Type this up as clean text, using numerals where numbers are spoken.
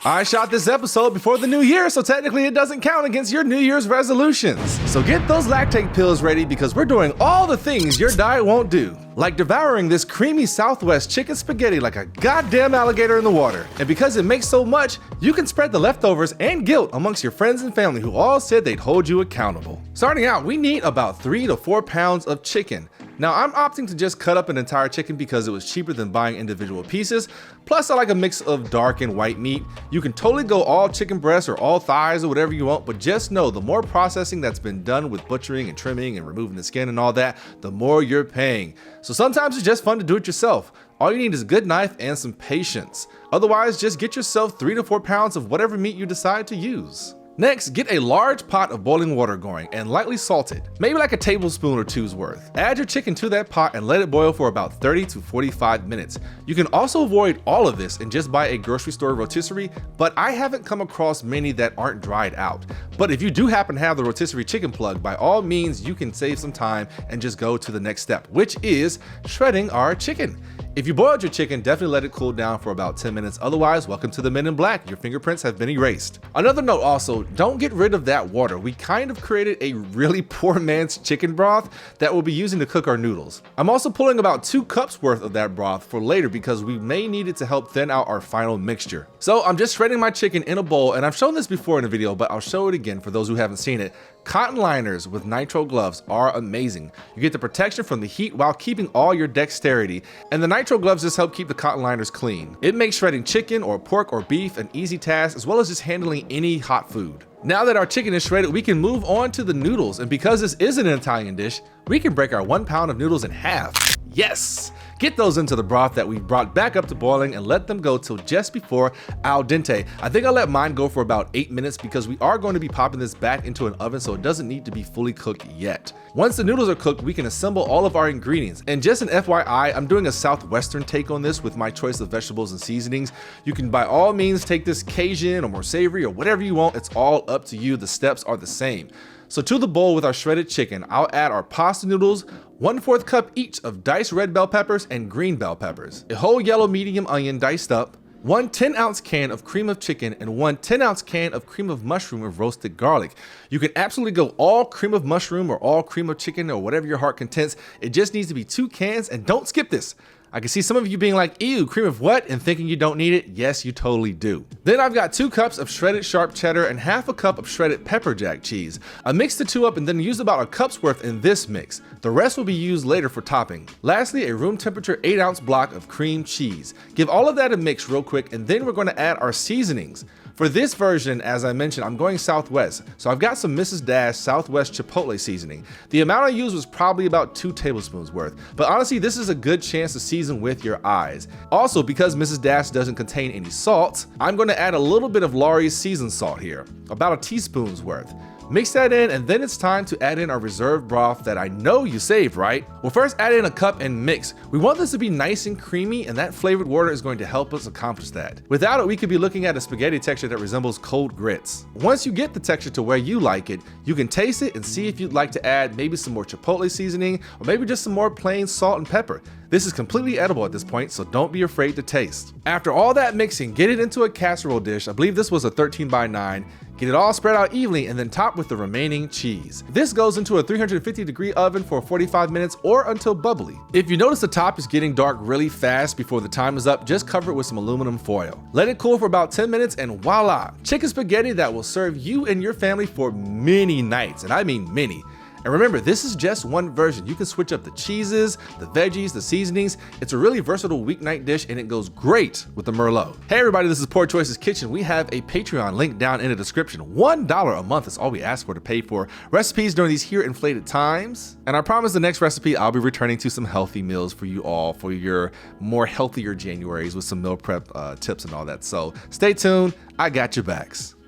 I shot this episode before the new year, so technically it doesn't count against your New Year's resolutions. So get those lactate pills ready because we're doing all the things your diet won't do. Like devouring this creamy Southwest chicken spaghetti like a goddamn alligator in the water. And because it makes so much, you can spread the leftovers and guilt amongst your friends and family who all said they'd hold you accountable. Starting out, we need about 3 to 4 pounds of chicken. Now I'm opting to just cut up an entire chicken because it was cheaper than buying individual pieces. Plus I like a mix of dark and white meat. You can totally go all chicken breasts or all thighs or whatever you want, but just know the more processing that's been done with butchering and trimming and removing the skin and all that, the more you're paying. So sometimes it's just fun to do it yourself. All you need is a good knife and some patience. Otherwise, just get yourself 3 to 4 pounds of whatever meat you decide to use. Next, get a large pot of boiling water going and lightly salt it, maybe like a tablespoon or two's worth. Add your chicken to that pot and let it boil for about 30 to 45 minutes. You can also avoid all of this and just buy a grocery store rotisserie, but I haven't come across many that aren't dried out. But if you do happen to have the rotisserie chicken plug, by all means you can save some time and just go to the next step, which is shredding our chicken. If you boiled your chicken, definitely let it cool down for about 10 minutes. Otherwise, welcome to the Men in Black. Your fingerprints have been erased. Another note also, don't get rid of that water. We kind of created a really poor man's chicken broth that we'll be using to cook our noodles. I'm also pulling about 2 cups worth of that broth for later because we may need it to help thin out our final mixture. So I'm just shredding my chicken in a bowl, and I've shown this before in a video, but I'll show it again for those who haven't seen it. Cotton liners with nitro gloves are amazing. You get the protection from the heat while keeping all your dexterity, and the nitro gloves just help keep the cotton liners clean. It makes shredding chicken or pork or beef an easy task, as well as just handling any hot food. Now that our chicken is shredded, we can move on to the noodles, and because this is an Italian dish, we can break our 1 pound of noodles in half. Yes! Get those into the broth that we brought back up to boiling and let them go till just before al dente. I think I'll let mine go for about 8 minutes because we are going to be popping this back into an oven, so it doesn't need to be fully cooked yet. Once the noodles are cooked, we can assemble all of our ingredients. And just an FYI, I'm doing a Southwestern take on this with my choice of vegetables and seasonings. You can by all means take this Cajun or more savory or whatever you want. It's all up to you. The steps are the same. So to the bowl with our shredded chicken, I'll add our pasta noodles, 1/4 cup each of diced red bell peppers and green bell peppers, a whole yellow medium onion diced up, 1 10-ounce can of cream of chicken, and 1 10-ounce can of cream of mushroom with roasted garlic. You can absolutely go all cream of mushroom or all cream of chicken or whatever your heart contents. It just needs to be 2 cans, and don't skip this. I can see some of you being like, ew, cream of what? And thinking you don't need it. Yes, you totally do. Then I've got 2 cups of shredded sharp cheddar and half a cup of shredded pepper jack cheese. I mix the 2 up and then use about a cup's worth in this mix. The rest will be used later for topping. Lastly, a room temperature 8-ounce block of cream cheese. Give all of that a mix real quick, and then we're going to add our seasonings. For this version, as I mentioned, I'm going Southwest, so I've got some Mrs. Dash Southwest chipotle seasoning. The amount I used was probably about 2 tablespoons worth, but honestly, this is a good chance to season with your eyes. Also, because Mrs. Dash doesn't contain any salt, I'm going to add a little bit of Lawry's seasoned salt here, about a teaspoon's worth. Mix that in, and then it's time to add in our reserve broth that I know you saved, right? We'll first add in a cup and mix. We want this to be nice and creamy, and that flavored water is going to help us accomplish that. Without it, we could be looking at a spaghetti texture that resembles cold grits. Once you get the texture to where you like it, you can taste it and see if you'd like to add maybe some more chipotle seasoning, or maybe just some more plain salt and pepper. This is completely edible at this point, so don't be afraid to taste. After all that mixing, get it into a casserole dish. I believe this was a 13x9. Get it all spread out evenly and then top with the remaining cheese. This goes into a 350-degree oven for 45 minutes or until bubbly. If you notice the top is getting dark really fast before the time is up, just cover it with some aluminum foil. Let it cool for about 10 minutes and voila! Chicken spaghetti that will serve you and your family for many nights, and I mean many. And remember, this is just one version. You can switch up the cheeses, the veggies, the seasonings. It's a really versatile weeknight dish, and it goes great with the Merlot. Hey everybody, this is Poor Choices Kitchen. We have a Patreon link down in the description. $1 a month is all we ask for to pay for recipes during these here inflated times. And I promise the next recipe, I'll be returning to some healthy meals for you all for your more healthier Januaries with some meal prep tips and all that. So stay tuned, I got your backs.